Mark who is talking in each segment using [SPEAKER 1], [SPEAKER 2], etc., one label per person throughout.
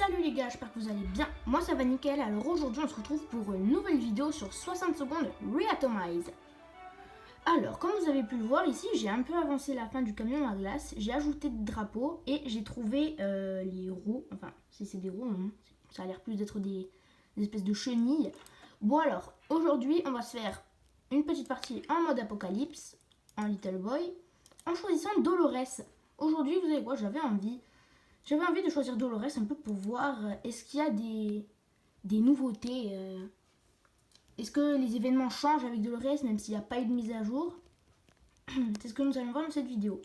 [SPEAKER 1] Salut les gars, j'espère que vous allez bien. Moi ça va nickel. Alors aujourd'hui on se retrouve pour une nouvelle vidéo sur 60 secondes Reatomize. Alors comme vous avez pu le voir ici, j'ai un peu avancé la fin du camion à glace. J'ai ajouté des drapeaux et j'ai trouvé les roues. Enfin si c'est des roues, hein. Ça a l'air plus d'être des espèces de chenilles. Bon alors aujourd'hui on va se faire une petite partie en mode apocalypse, en Little Boy, en choisissant Dolores. Aujourd'hui vous savez quoi, j'avais envie de choisir Dolores un peu pour voir est-ce qu'il y a des nouveautés. Est-ce que les événements changent avec Dolores même s'il n'y a pas eu de mise à jour. C'est ce que nous allons voir dans cette vidéo.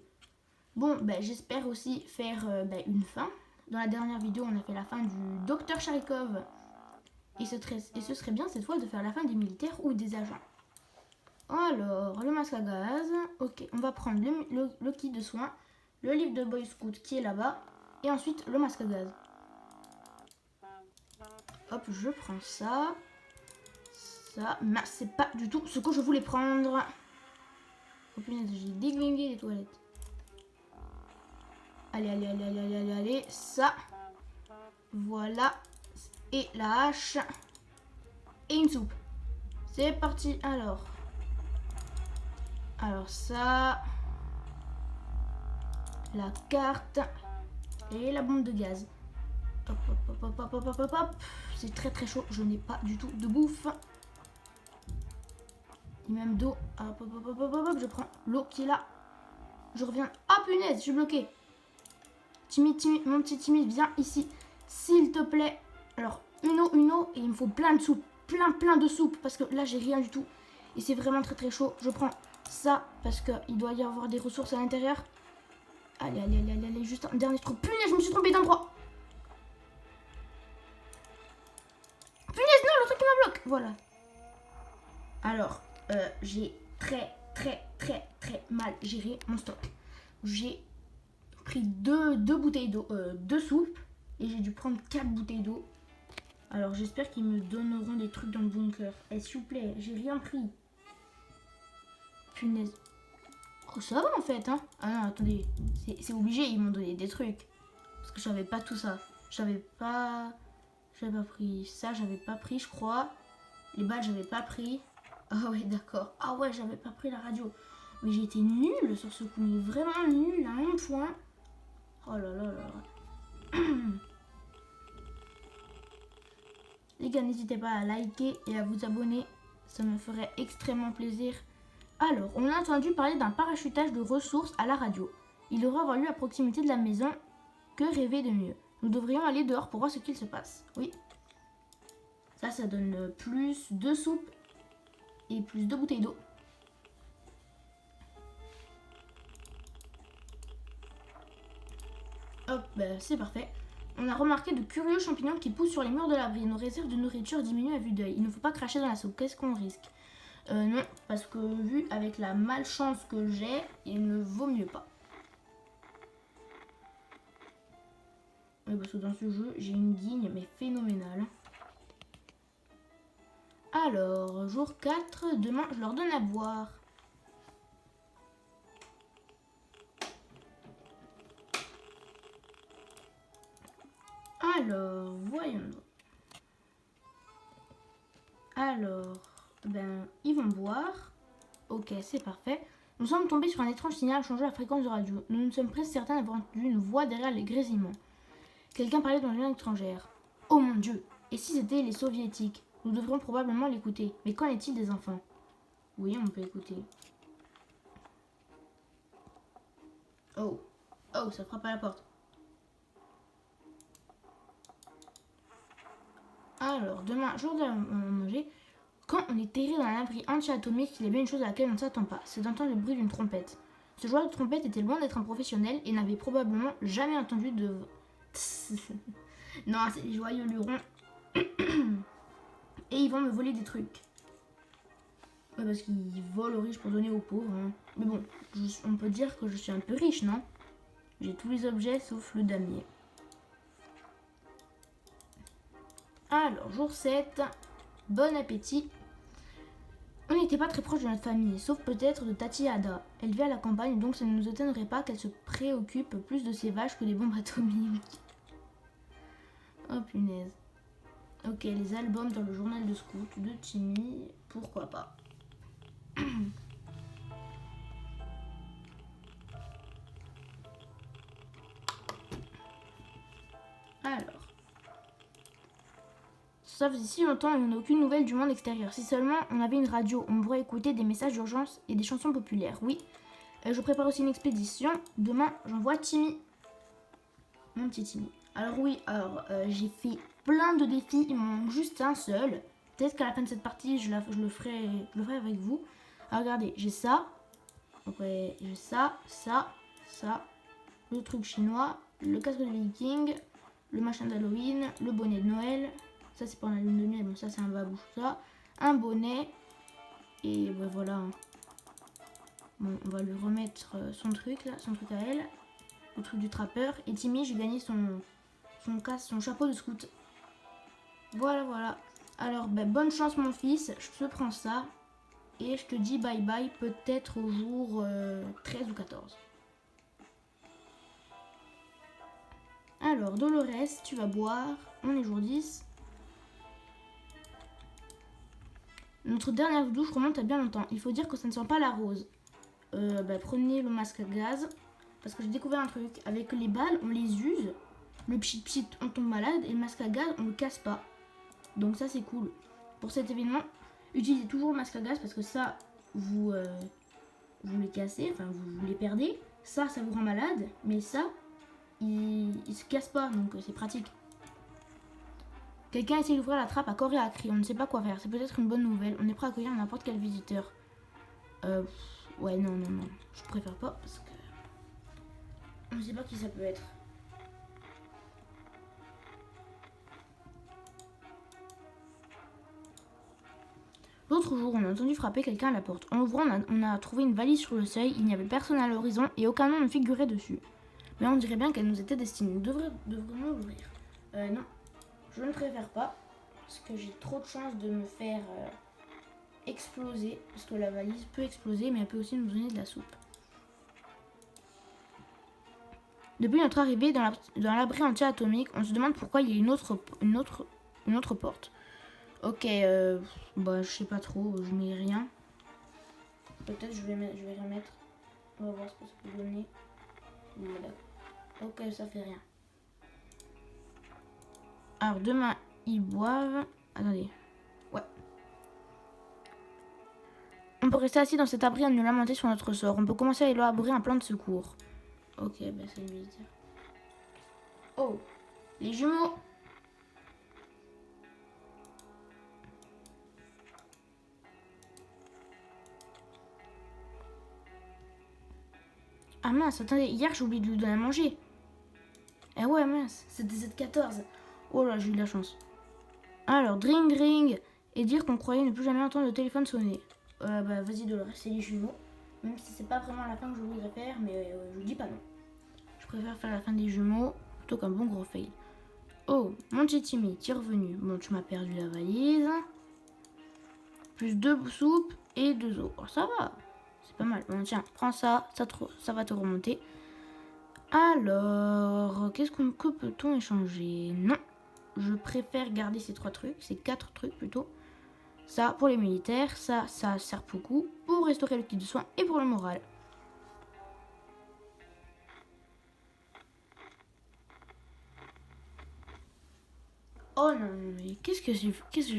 [SPEAKER 1] Bon, j'espère aussi faire une fin. Dans la dernière vidéo, on a fait la fin du Docteur Charikov. Et ce serait bien cette fois de faire la fin des militaires ou des agents. Alors, le masque à gaz. Ok, on va prendre le kit de soins, le livre de Boy Scout qui est là-bas. Et ensuite, le masque à gaz. Hop, je prends ça. Ça, mais c'est pas du tout ce que je voulais prendre. Oh punaise, j'ai déglingué les toilettes. Allez. Ça. Voilà. Et la hache. Et une soupe. C'est parti, alors. Alors ça. La carte. Et la bombe de gaz. Hop. C'est très chaud. Je n'ai pas du tout de bouffe. Et même d'eau. Hop. Je prends l'eau qui est là. Je reviens. Ah punaise, je suis bloqué. Timide. Mon petit Timide, viens ici. S'il te plaît. Alors, une eau. Et il me faut plein de soupe. Plein de soupe. Parce que là, j'ai rien du tout. Et c'est vraiment très chaud. Je prends ça. Parce qu'il doit y avoir des ressources à l'intérieur. Allez. Juste un dernier truc. Punaise, je me suis trompée d'endroit. Punaise, non, le truc qui me bloque. Voilà. Alors, j'ai très mal géré mon stock. J'ai pris deux bouteilles d'eau, 2 soupes. Et j'ai dû prendre 4 bouteilles d'eau. Alors, j'espère qu'ils me donneront des trucs dans le bunker. S'il vous plaît, j'ai rien pris. Punaise. Oh, ça va en fait, hein. Ah non, attendez. C'est obligé, ils m'ont donné des trucs. Parce que j'avais pas tout ça. J'avais pas pris ça, j'avais pas pris, je crois. Les balles, j'avais pas pris. Ah ouais, d'accord. Ah ouais, j'avais pas pris la radio. Mais j'ai été nulle sur ce coup. Mais vraiment nulle à un point. Oh là. Les gars, n'hésitez pas à liker et à vous abonner. Ça me ferait extrêmement plaisir. Alors, on a entendu parler d'un parachutage de ressources à la radio. Il devrait avoir lieu à proximité de la maison. Que rêver de mieux? Nous devrions aller dehors pour voir ce qu'il se passe. Oui. Ça donne plus de soupe et plus de bouteilles d'eau. Hop, c'est parfait. On a remarqué de curieux champignons qui poussent sur les murs de l'abri. Nos réserves de nourriture diminuent à vue d'œil. Il ne faut pas cracher dans la soupe. Qu'est-ce qu'on risque? Non, parce que vu avec la malchance que j'ai, il ne vaut mieux pas. Oui, parce que dans ce jeu, j'ai une guigne, mais phénoménale. Alors, jour 4, demain, je leur donne à boire. Alors, voyons. Alors, ils vont boire. Ok, c'est parfait. Nous sommes tombés sur un étrange signal changeant la fréquence de radio. Nous sommes presque certains d'avoir entendu une voix derrière les grésillements. Quelqu'un parlait dans une langue étrangère. Oh mon Dieu! Et si c'était les soviétiques? Nous devrions probablement l'écouter. Mais qu'en est-il des enfants? Oui, on peut écouter. Oh, ça frappe à la porte. Alors, demain, jour de manger, quand on est terré dans un abri anti-atomique, il y a bien une chose à laquelle on ne s'attend pas, c'est d'entendre le bruit d'une trompette. Ce joueur de trompette était loin d'être un professionnel et n'avait probablement jamais entendu de... Non, c'est les joyeux lurons. Et ils vont me voler des trucs. Ouais, parce qu'ils volent aux riches pour donner aux pauvres. Hein. Mais bon, on peut dire que je suis un peu riche, non? J'ai tous les objets sauf le damier. Alors, jour 7. Bon appétit. On n'était pas très proche de notre famille, sauf peut-être de Tati Ada. Elle vit à la campagne, donc ça ne nous étonnerait pas qu'elle se préoccupe plus de ses vaches que des bombes atomiques. Oh Oh punaise. Ok, les albums dans le journal de scout de Timmy, pourquoi pas. Alors. Ça faisait si longtemps et on n'a aucune nouvelle du monde extérieur. Si seulement on avait une radio, on pourrait écouter des messages d'urgence et des chansons populaires. Oui, je prépare aussi une expédition. Demain, j'envoie Timmy. Mon petit Timmy. Alors oui, j'ai fait plein de défis. Il m'en manque juste un seul. Peut-être qu'à la fin de cette partie, je le ferai avec vous. Alors regardez, j'ai ça. Ouais, j'ai ça. Le truc chinois, le casque de viking, le machin d'Halloween, le bonnet de Noël. Ça c'est pour la lune de miel, bon ça c'est un babouche, ça. Un bonnet. Et ben voilà. Bon, on va lui remettre son truc là, son truc à elle. Le truc du trappeur. Et Timmy, j'ai gagné son chapeau de scout. Voilà. Alors, ben, bonne chance mon fils, je te prends ça. Et je te dis bye bye peut-être au jour 13 ou 14. Alors, Dolores, tu vas boire. On est jour 10. Notre dernière douche remonte à bien longtemps. Il faut dire que ça ne sent pas la rose. Prenez le masque à gaz. Parce que j'ai découvert un truc. Avec les balles, on les use. Le pchit, on tombe malade. Et le masque à gaz, on le casse pas. Donc ça, c'est cool. Pour cet événement, utilisez toujours le masque à gaz. Parce que ça, vous les cassez. Enfin, vous les perdez. Ça vous rend malade. Mais ça, il se casse pas. Donc c'est pratique. Quelqu'un essaie d'ouvrir la trappe à corps et à cri. On ne sait pas quoi faire. C'est peut-être une bonne nouvelle. On est prêt à accueillir n'importe quel visiteur. Ouais, non. Je préfère pas parce que on ne sait pas qui ça peut être. L'autre jour, on a entendu frapper quelqu'un à la porte. En ouvrant, on a trouvé une valise sur le seuil. Il n'y avait personne à l'horizon et aucun nom ne figurait dessus. Mais on dirait bien qu'elle nous était destinée. Nous devrions l'ouvrir. Non, je ne préfère pas. Parce que j'ai trop de chances de me faire exploser. Parce que la valise peut exploser, mais elle peut aussi nous donner de la soupe. Depuis notre arrivée dans l'abri anti-atomique, on se demande pourquoi il y a une autre porte. Ok, je sais pas trop, je mets rien. Peut-être je vais remettre. On va voir ce que ça peut donner. Voilà. Ok, ça fait rien. Alors demain, ils boivent. Attendez. Ouais. On peut rester assis dans cet abri à nous lamenter sur notre sort. On peut commencer à élaborer un plan de secours. Ok, c'est le militaire. Oh, les jumeaux. Ah mince, attendez, hier j'ai oublié de lui donner à manger. Eh ouais, mince, c'était cette 14. Oh là, j'ai eu de la chance. Alors, ring, et dire qu'on croyait ne plus jamais entendre le téléphone sonner. Vas-y, Dolores, c'est les jumeaux. Même si c'est pas vraiment la fin que je voudrais faire, mais je vous dis pas non. Je préfère faire la fin des jumeaux plutôt qu'un bon gros fail. Oh, mon petit Timmy, t'es revenu. Bon, tu m'as perdu la valise. Plus 2 soupes et 2 os. Oh, ça va. C'est pas mal. Bon, tiens, prends ça. Ça va te remonter. Alors, que peut-on échanger? Non. Je préfère garder ces 3 trucs. Ces 4 trucs plutôt. Ça pour les militaires. Ça sert beaucoup pour restaurer le kit de soins et pour le moral. Oh non, mais qu'est-ce que j'ai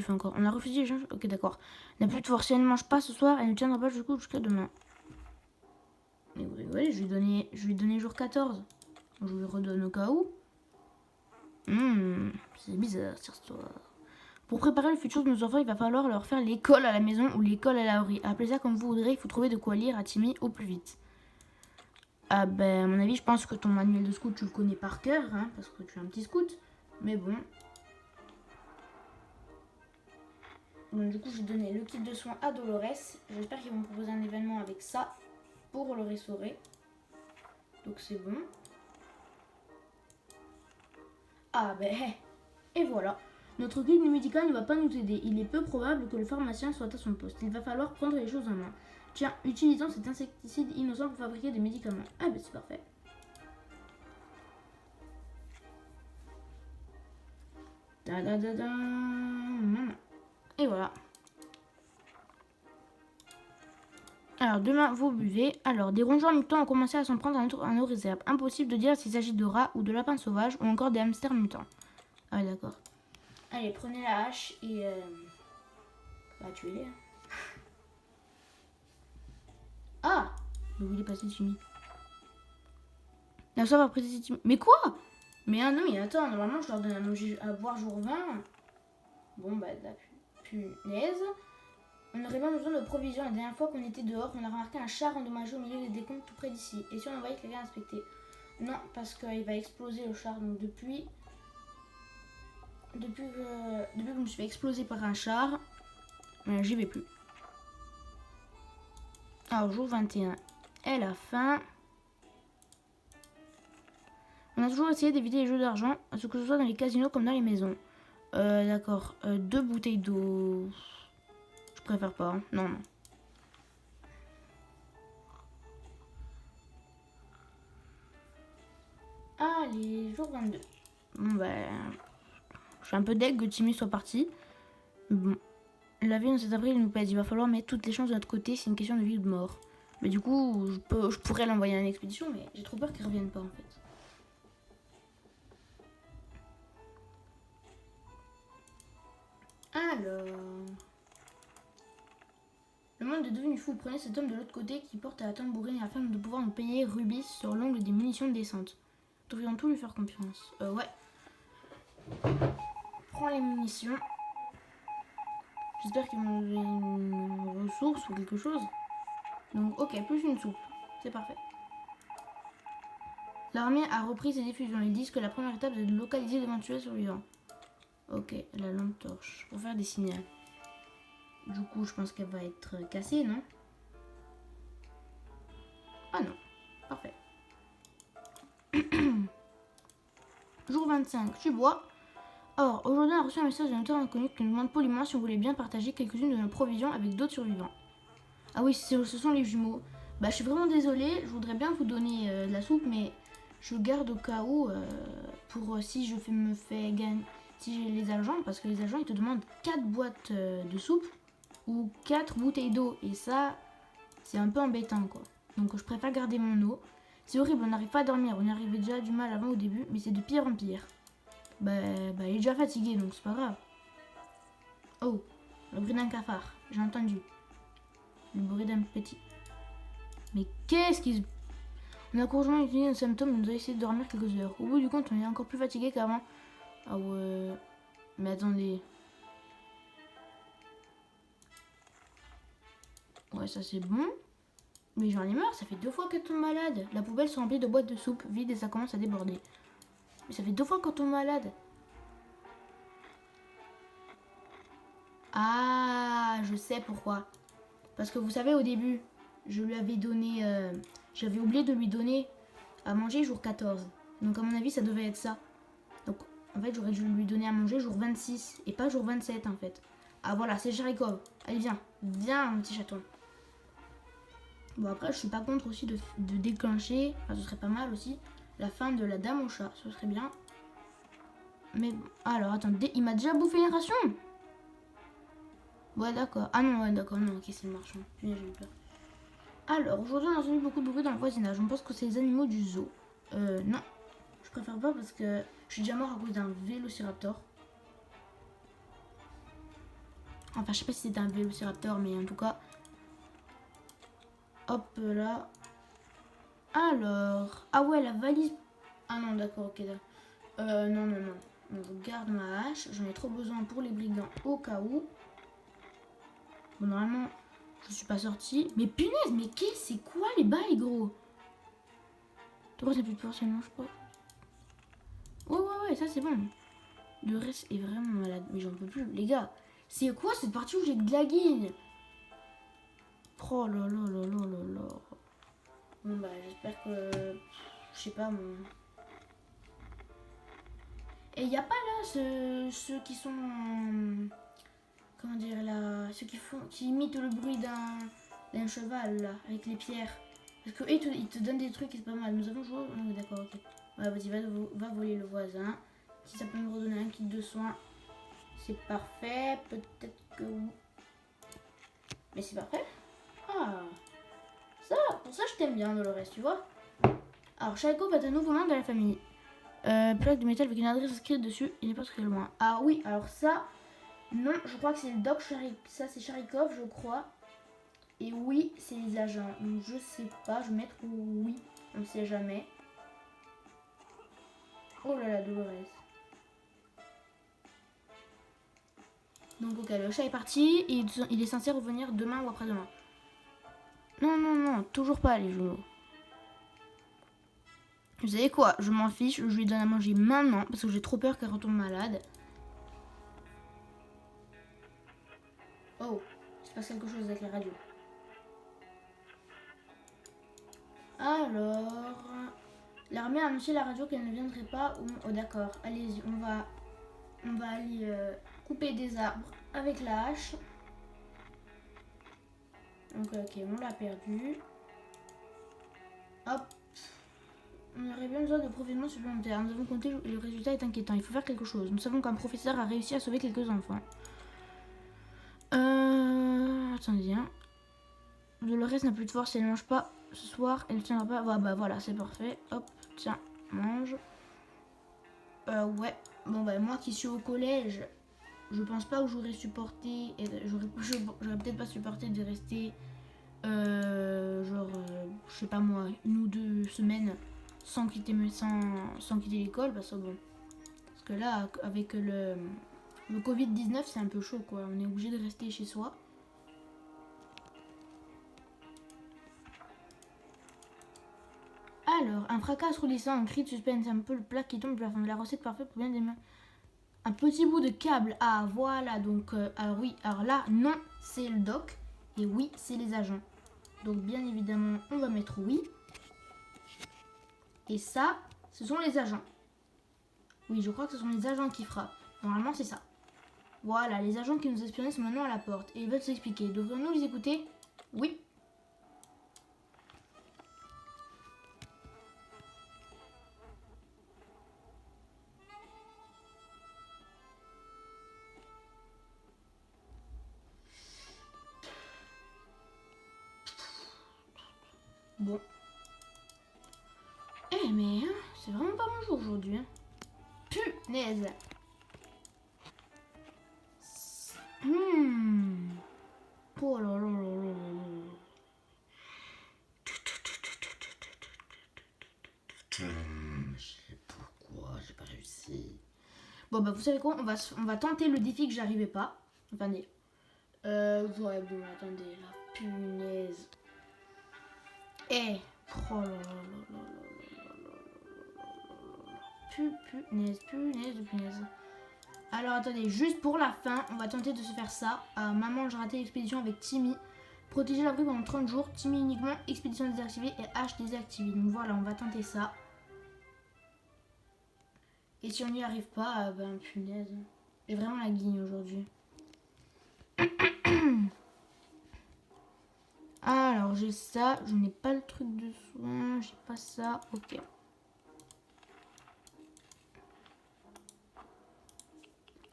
[SPEAKER 1] fait encore? On a refusé les gens. Ok, d'accord. La plus de force, si elle ne mange pas ce soir, elle ne tiendra pas jusqu'à demain. Mais vous rigolez, je lui donner jour 14. Je lui redonne au cas où. C'est bizarre cette histoire. Pour préparer le futur de nos enfants, il va falloir leur faire l'école à la maison ou l'école à l'abri. Appelez ça comme vous voudrez, il faut trouver de quoi lire à Timmy au plus vite. Ah ben, à mon avis, je pense que ton manuel de scout, tu le connais par cœur, hein, parce que tu es un petit scout. Mais bon. Donc du coup, je vais donner le kit de soins à Dolores. J'espère qu'ils vont me proposer un événement avec ça pour le restaurer. Donc c'est bon. Ah ben, et voilà. Notre guide médical ne va pas nous aider. Il est peu probable que le pharmacien soit à son poste. Il va falloir prendre les choses en main. Tiens, utilisons cet insecticide innocent pour fabriquer des médicaments. Ah ben c'est parfait. Da, da, da, da. Et voilà. Alors, demain, vous buvez. Alors, des rongeurs mutants ont commencé à s'en prendre à nos réserves. Impossible de dire s'il s'agit de rats ou de lapins sauvages ou encore des hamsters mutants. Ah, d'accord. Allez, prenez la hache et... Bah, tuez-les. Ah! Mais où il est passé, Jimmy? La soif après ces Jimmy. Mais quoi? Mais non, mais attends, normalement, je leur donne à manger à boire jour 20. Bon, bah, la punaise. On aurait bien besoin de provisions. La dernière fois qu'on était dehors, on a remarqué un char endommagé au milieu des décombres tout près d'ici. Et si on envoyait quelqu'un inspecter? Non, parce qu'il va exploser le char. Donc depuis que je me suis fait exploser par un char, j'y vais plus. Alors, jour 21 est la fin. On a toujours essayé d'éviter les jeux d'argent, ce que ce soit dans les casinos comme dans les maisons. D'accord. 2 bouteilles d'eau. Je préfère pas. Hein. Non, non. Allez, jour 22. Bon, ben... Je suis un peu deg que Timmy soit parti. Bon. La vie dans cet avril nous pèse. Il va falloir mettre toutes les chances de notre côté. C'est une question de vie ou de mort. Mais du coup, je pourrais l'envoyer à une expédition, mais j'ai trop peur qu'il revienne pas, en fait. Alors... Le monde est devenu fou. Prenez cet homme de l'autre côté qui porte à la tambourine afin de pouvoir nous payer rubis sur l'ongle des munitions de descente. Devrions tout lui faire confiance. Ouais. Prends les munitions. J'espère qu'ils vont nous donner une ressource ou quelque chose. Donc, ok, plus une soupe. C'est parfait. L'armée a repris ses diffusions. Ils disent que la première étape est de localiser d'éventuels survivants. Ok, la lampe torche. Pour faire des signaux. Du coup, je pense qu'elle va être cassée, non? Ah non. Parfait. Jour 25, tu bois. Or, aujourd'hui, on a reçu un message d'un auteur inconnu qui nous demande poliment si on voulait bien partager quelques-unes de nos provisions avec d'autres survivants. Ah oui, ce sont les jumeaux. Bah, je suis vraiment désolée, je voudrais bien vous donner de la soupe, mais je garde au cas où pour si je me fais gagner, si j'ai les agents, parce que les agents ils te demandent 4 boîtes de soupe ou 4 bouteilles d'eau, et ça, c'est un peu embêtant quoi. Donc je préfère garder mon eau. C'est horrible, on n'arrive pas à dormir, on y arrivait déjà du mal avant au début, mais c'est de pire en pire. Bah, il est déjà fatigué, donc c'est pas grave. Oh, le bruit d'un cafard, j'ai entendu. Le bruit d'un petit... Mais qu'est-ce qui se... On a courageusement utilisé nos symptômes et nous a essayé de dormir quelques heures. Au bout du compte, on est encore plus fatigué qu'avant. Ah ouais... Mais attendez... Ouais, ça c'est bon. Mais j'en ai marre, ça fait 2 fois qu'elle tombe malade. La poubelle se remplit de boîtes de soupe vides et ça commence à déborder. Mais ça fait 2 fois qu'on tombe malade. Ah, je sais pourquoi. Parce que vous savez, au début, je lui avais donné... j'avais oublié de lui donner à manger jour 14. Donc à mon avis, ça devait être ça. Donc en fait, j'aurais dû lui donner à manger jour 26 et pas jour 27 en fait. Ah voilà, c'est Jarikov. Allez, viens. Viens, mon petit chaton. Bon, après, je suis pas contre aussi de déclencher, enfin, ce serait pas mal aussi, la fin de la dame au chat. Ce serait bien. Mais alors, attendez, il m'a déjà bouffé une ration. Ouais, d'accord. Ah non, ouais, d'accord, non, ok, c'est le marchand. Puis j'ai eu peur. Alors, aujourd'hui, on a entendu beaucoup de bruit dans le voisinage. On pense que c'est les animaux du zoo. Non. Je préfère pas parce que je suis déjà mort à cause d'un vélociraptor. Enfin, je sais pas si c'était un vélociraptor, mais en tout cas... Hop là. Alors... Ah ouais, la valise... Ah non, d'accord, ok. Non, non, non. Donc, je garde ma hache. J'en ai trop besoin pour les brigands au cas où. Bon, normalement, je suis pas sortie. Mais punaise, mais c'est quoi les bails, gros? Toi, t'as plus de force, non, je crois. Ouais, ça c'est bon. Le reste est vraiment malade. Mais j'en peux plus. Les gars, c'est quoi cette partie où j'ai de la guigne? Oh là là là là là là. Bon bah j'espère que... Je sais pas mon... Et y a pas là ceux qui sont... Comment dire là... Ceux qui imitent le bruit d'un cheval là, avec les pierres. Parce que eux, ils te donnent des trucs et c'est pas mal. Nous avons joué... d'accord, ok. Ouais, vas-y, va voler le voisin. Si ça peut me redonner un kit de soins, c'est parfait. Peut-être que oui. Mais c'est parfait. Ah, ça, pour ça, je t'aime bien, Dolores, tu vois. Alors, Shaiko est un nouveau membre de la famille. Plaque de métal avec une adresse inscrite dessus, il n'est pas très loin. Ah oui, alors ça, non, je crois que c'est le doc Sharikov. Ça, c'est Sharikov, je crois. Et oui, c'est les agents. Donc, je sais pas, je vais mettre oui, on ne sait jamais. Oh là là, Dolores. Donc, ok, le chat est parti et il est censé revenir demain ou après-demain. Non, non, non, toujours pas, les genoux. Vous savez quoi? Je m'en fiche, je lui donne à manger maintenant parce que j'ai trop peur qu'elle retombe malade. Oh, il se passe quelque chose avec la radio. Alors, l'armée a annoncé à la radio qu'elle ne viendrait pas. Oh d'accord, allez-y, on va aller couper des arbres avec la hache. Donc ok, on l'a perdu. Hop. On aurait bien besoin de professionnels supplémentaires. Nous avons compté et le résultat est inquiétant. Il faut faire quelque chose. Nous savons qu'un professeur a réussi à sauver quelques enfants. Attendez, hein. Dolores n'a plus de force, si elle ne mange pas ce soir, elle ne tiendra pas. Bah voilà, c'est parfait. Hop, tiens, mange. Ouais. Bon bah moi qui suis au collège, je pense pas que j'aurais supporté. J'aurais peut-être pas supporté de rester je sais pas moi, 1 ou 2 semaines sans quitter l'école parce que là avec le Covid-19 c'est un peu chaud quoi, on est obligé de rester chez soi. Alors, un fracas assourdissant, un cri de suspense, un peu le plat qui tombe du plafond, la recette parfaite pour bien des mains. Un petit bout de câble, ah voilà, donc alors oui, alors là non c'est le doc et oui c'est les agents. Donc bien évidemment, on va mettre oui. Et ça, ce sont les agents. Oui, je crois que ce sont les agents qui frappent. Normalement, c'est ça. Voilà, les agents qui nous espionnaient sont maintenant à la porte. Et ils veulent s'expliquer. Devrions-nous les écouter? Oui. Bon. Eh mais, hein, c'est vraiment pas mon jour aujourd'hui. Hein. Punaise. Oh là là là là là.
[SPEAKER 2] Je sais pourquoi j'ai pas réussi.
[SPEAKER 1] Bon bah vous savez quoi, on va tenter le défi que j'arrivais pas. Attendez. Ouais, bon, attendez, la punaise. Eh. Oh là là là là là. Punaise. Alors attendez, juste pour la fin, on va tenter de se faire ça. Maman, j'ai raté l'expédition avec Timmy. Protéger l'abri pendant 30 jours. Timmy uniquement, expédition désactivée et H désactivée. Donc voilà, on va tenter ça. Et si on n'y arrive pas, ben punaise. J'ai vraiment la guigne aujourd'hui. Alors j'ai ça, je n'ai pas le truc de soin, j'ai pas ça, ok.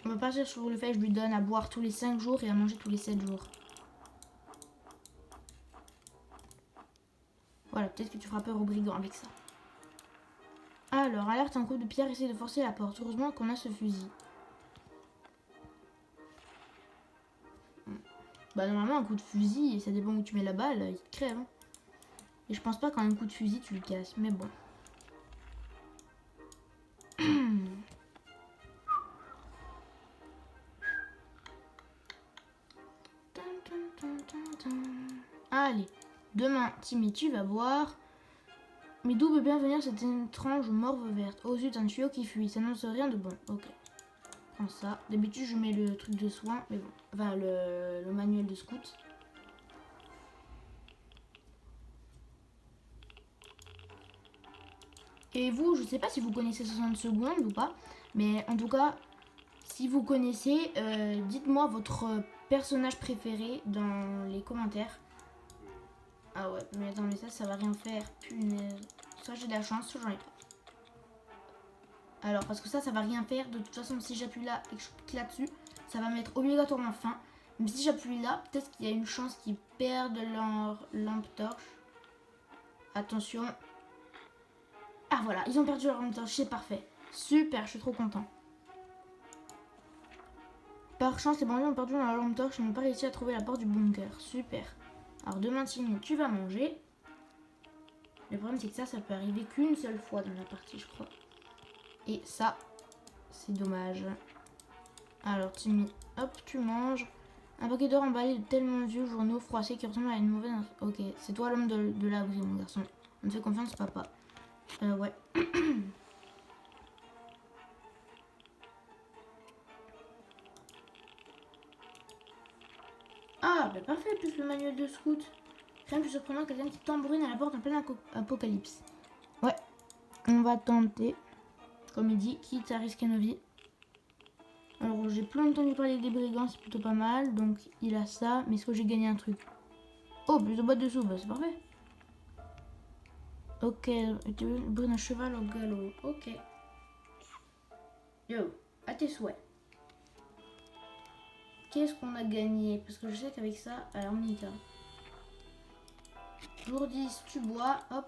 [SPEAKER 1] On va partir sur le fait que je lui donne à boire tous les 5 jours et à manger tous les 7 jours. Voilà, peut-être que tu feras peur aux brigands avec ça. Alors, alerte, un coup de pierre essaie de forcer la porte. Heureusement qu'on a ce fusil. Bah normalement un coup de fusil, ça dépend où tu mets la balle, il crève. Hein. Et je pense pas qu'un coup de fusil tu le casses, mais bon. Allez, demain, Timmy, tu vas boire. Mais d'où peut bien venir cette étrange morve verte? Oh zut, un tuyau qui fuit, ça n'annonce rien de bon. Ok. Prends ça. D'habitude, je mets le truc de soin, mais bon. Enfin, le manuel de scout. Et vous, je sais pas si vous connaissez 60 secondes ou pas, mais en tout cas, si vous connaissez, dites-moi votre personnage préféré dans les commentaires. Ah ouais, mais attends, mais ça va rien faire. Punaise. Soit j'ai de la chance, soit j'en ai pas. Alors, parce que ça va rien faire. De toute façon, si j'appuie là et que je clique là-dessus, ça va mettre obligatoirement fin. Mais si j'appuie là, peut-être qu'il y a une chance qu'ils perdent leur lampe torche. Attention. Ah voilà, ils ont perdu leur lampe torche, c'est parfait. Super, je suis trop content. Par chance, les bandits ont perdu leur lampe torche et n'ont pas réussi à trouver la porte du bunker. Super. Alors demain, Timmy, tu vas manger. Le problème, c'est que ça peut arriver qu'une seule fois dans la partie, je crois. Et ça, c'est dommage. Alors, Timmy, hop, tu manges. Un paquet d'or emballé de tellement vieux journaux froissés qui ressemblent à une mauvaise... Ok, c'est toi l'homme de l'abri, mon garçon. On te fait confiance, papa. Ouais. Ah, bah parfait, plus le manuel de scout. Rien de plus surprenant que quelqu'un qui tambourine à la porte en plein apocalypse. Ouais, on va tenter. Comme il dit, quitte à risquer nos vies. Alors, j'ai plein entendu parler des brigands, c'est plutôt pas mal. Donc, il a ça. Mais est-ce que j'ai gagné un truc? Oh, plus de boîtes de soupe, c'est parfait. Ok, tu veux brûler un cheval au galop. Ok. Yo, à tes souhaits. Qu'est-ce qu'on a gagné? Parce que je sais qu'avec ça, alors Monica. Jour 10, tu bois, hop.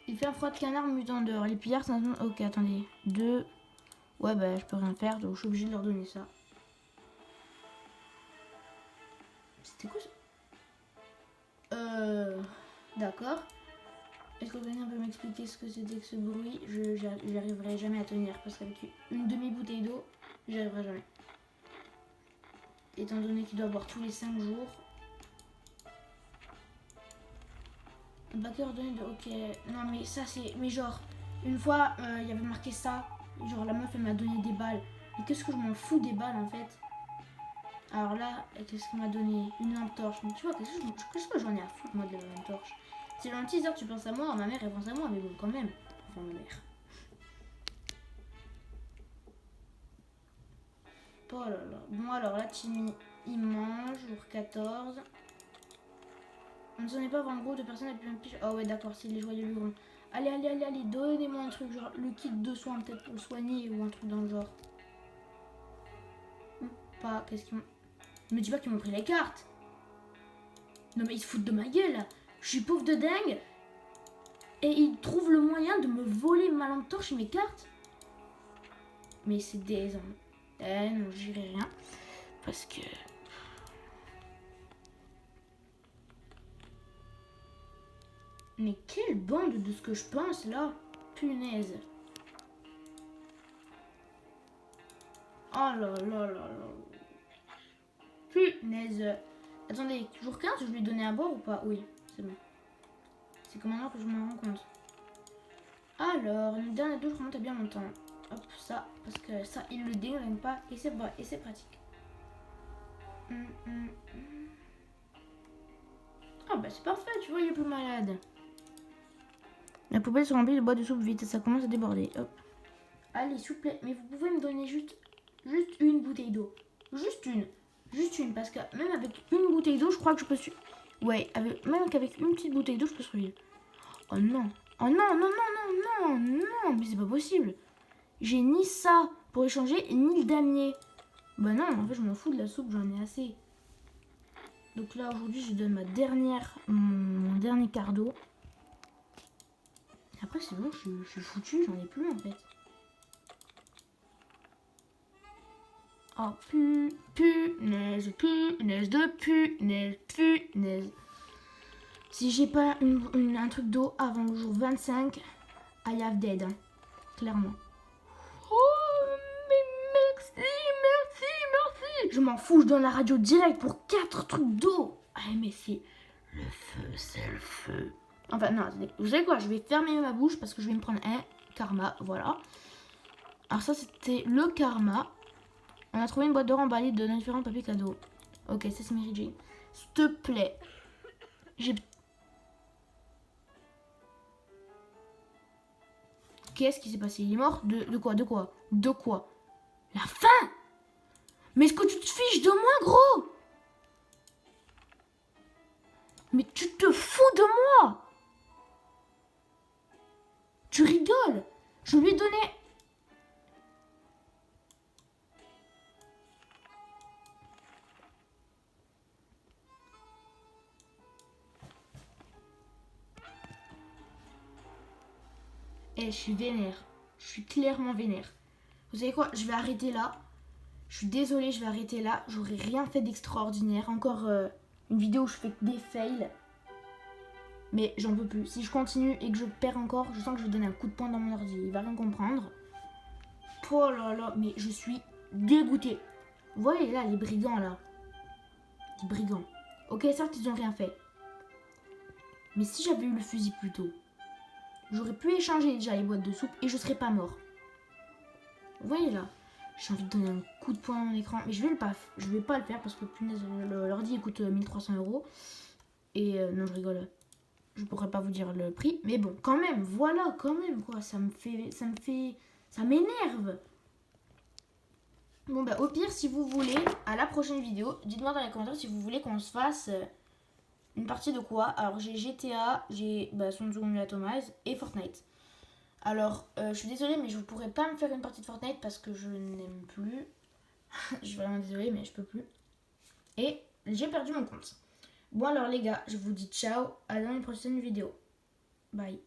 [SPEAKER 1] Il fait un froid de canard mutant dehors. Les pillards, ça... Ok, attendez. 2. Ouais, bah, je peux rien faire, donc je suis obligée de leur donner ça. C'était quoi ça? D'accord. Est-ce que quelqu'un peut m'expliquer ce que c'était que ce bruit? J'arriverai jamais à tenir, parce qu'avec une demi-bouteille d'eau, j'y arriverai jamais. Étant donné qu'il doit boire tous les 5 jours. Un paquet ordonné de... Ok. Non, mais ça, c'est... Mais genre, une fois, il y avait marqué ça. Genre, la meuf, elle m'a donné des balles. Mais qu'est-ce que je m'en fous des balles, en fait? Alors là, qu'est-ce qu'elle m'a donné? Une lampe torche. Mais tu vois, qu'est-ce que j'en ai à foutre, moi, de la lampe torche? C'est dans le teaser, tu penses à moi. Ma mère, elle pense à moi. Mais bon, quand même. Enfin, ma mère. Oh là là. Bon, alors là, Timmy, il mange. Jour 14. On ne s'en est pas avant un groupe de personnes avec plein de piges. Oh ouais, d'accord, c'est les joyeux lurons. Allez, donnez-moi un truc, genre le kit de soins, peut-être pour le soigner ou un truc dans le genre. Ou pas, qu'est-ce qu'ils m'ont... Me dis pas qu'ils m'ont pris les cartes. Non mais ils se foutent de ma gueule, là. Je suis pauvre de dingue. Et ils trouvent le moyen de me voler ma lampe torche et mes cartes. Mais c'est des... non, j'irai rien. Parce que... Mais quelle bande de ce que je pense là. Punaise. Oh là là là là. Punaise. Attendez, jour 15, je lui ai donné à boire ou pas? Oui, c'est bon. C'est comme maintenant que je me rends compte. Alors, une dernière douche remonte à bien mon temps. Hop, ça, parce que ça, il le dégaine pas et c'est vrai, et c'est pratique. Ah bah c'est parfait, tu vois, il est plus malade. La poubelle se remplit de boîtes de soupe vite, ça commence à déborder. Hop. Allez, s'il vous plaît, mais vous pouvez me donner juste une bouteille d'eau. Juste une, parce que même avec une bouteille d'eau, je crois que je peux suivre. Ouais, même qu'avec une petite bouteille d'eau, je peux survivre. Oh non. Oh non, non, non, non, non, non, mais c'est pas possible. J'ai ni ça pour échanger, ni le damier. Bah non, en fait, je m'en fous de la soupe, j'en ai assez. Donc là, aujourd'hui, je donne mon dernier quart d'eau. Après, c'est bon, je suis foutu, j'en ai plus en fait. Oh, punaise de punaise. Si j'ai pas un truc d'eau avant le jour 25, I have dead, hein, clairement. Oh, mais merci. Je m'en fous, je donne la radio direct pour 4 trucs d'eau. Ah, mais c'est...
[SPEAKER 2] Le feu, c'est le feu.
[SPEAKER 1] Enfin, non, attendez. Vous savez quoi? Je vais fermer ma bouche parce que je vais me prendre un karma. Voilà. Alors ça, c'était le karma. On a trouvé une boîte d'or emballée de différents papiers cadeaux. Ok, ça c'est Mary Jane. S'il te plaît. Qu'est-ce qui s'est passé? Il est mort? De quoi? La faim? Mais est-ce que tu te fiches de moi, gros? Mais tu te fous de moi? Tu rigoles? Je lui ai donné Et je suis vénère. Je suis clairement vénère. Vous savez quoi? Je vais arrêter là. Je suis désolée, je vais arrêter là. J'aurais rien fait d'extraordinaire. Encore une vidéo où je fais que des fails. Mais j'en peux plus. Si je continue et que je perds encore, je sens que je vais donner un coup de poing dans mon ordi. Il va rien comprendre. Oh là là, mais je suis dégoûtée. Vous voyez là, les brigands là. Les brigands. Ok, certes, ils ont rien fait. Mais si j'avais eu le fusil plus tôt, j'aurais pu échanger déjà les boîtes de soupe et je serais pas mort. Vous voyez là, j'ai envie de donner un coup de poing à mon écran. Mais je vais pas le faire parce que punaise, l'ordi coûte 1300 €. Et non, je rigole. Je pourrais pas vous dire le prix. Mais bon, quand même, voilà, quand même, quoi. Ça m'énerve. Bon, bah, au pire, si vous voulez, à la prochaine vidéo, dites-moi dans les commentaires si vous voulez qu'on se fasse une partie de quoi. Alors, j'ai GTA, j'ai Son Second Atomize et Fortnite. Alors, je suis désolée, mais je ne pourrais pas me faire une partie de Fortnite parce que je n'aime plus. Je suis vraiment désolée, mais je peux plus. Et j'ai perdu mon compte. Bon, alors, les gars, je vous dis ciao. À dans une prochaine vidéo. Bye.